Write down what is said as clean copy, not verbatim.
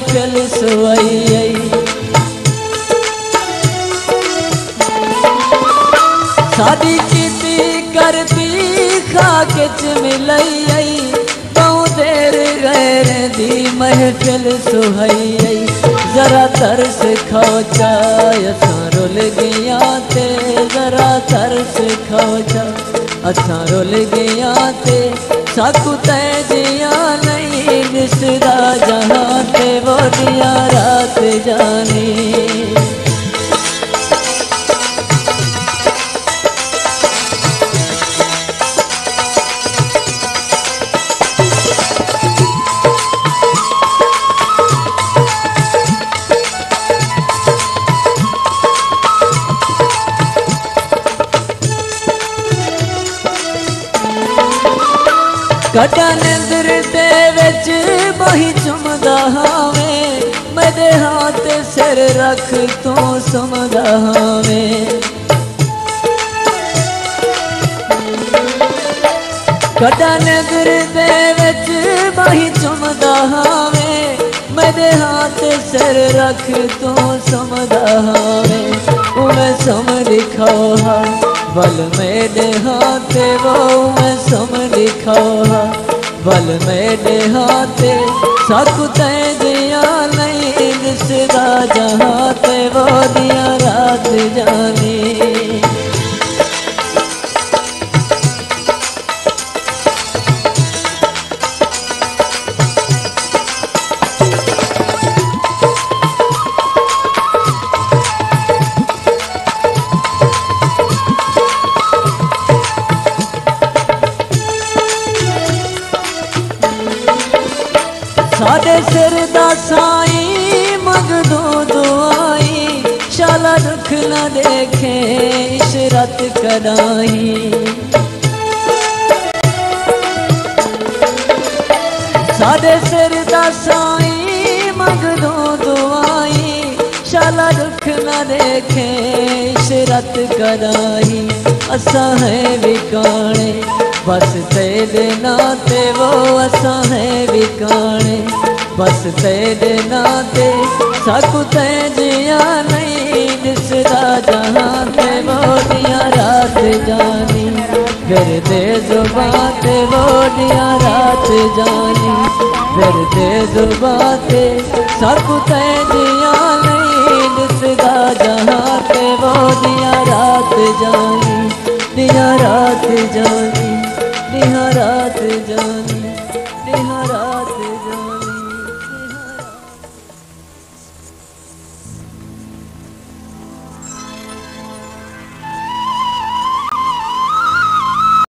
महफिल सुवई शादी कीती करती खाक च मिलई बहु देर गैर दी महफिल सुहई जरा तरस खाओ चाय असां रुल गया ते जरा तरस खाओ चाय असां रुल गया ते साकू तै जिया नहीं दिसदा जहां ते वो दिया रात जानी कटा निंदर दे विच बही चुमदा हावे मेरे हाथ सिर रख तू सुमदा हावे कटा निंदर दे विच बही चुमदा हावे मेरे हाथ सिर रख तू सुमदा हावे उमें सम दिखाओ हा बल मेरे हाथे वो मैं सम दिखाओ बल मेरे हाथे साकू तै दिया नहीं दिसदा जहां ते वो दिया रात जानी साडे सिर दा साई मंगदो दुआई शाला दुख न देखे इशरत कराई साडे सिर दा साई मंगदो दुआई शाला दुख न देखे इशरत कराई असा है विकाने बस तेरे नाते वो असा है विकाने बस तेरे नाते साकू तै जिया नहीं दिसदा जहां ते वो दिया रात जानी फिर दे जुबां ते वो दिया रात जानी फिर दे जुबां ते साकू तै जिया नहीं दिसदा जहां ते वो दिया रात जानी दिया रात जानी दिया रात जानी।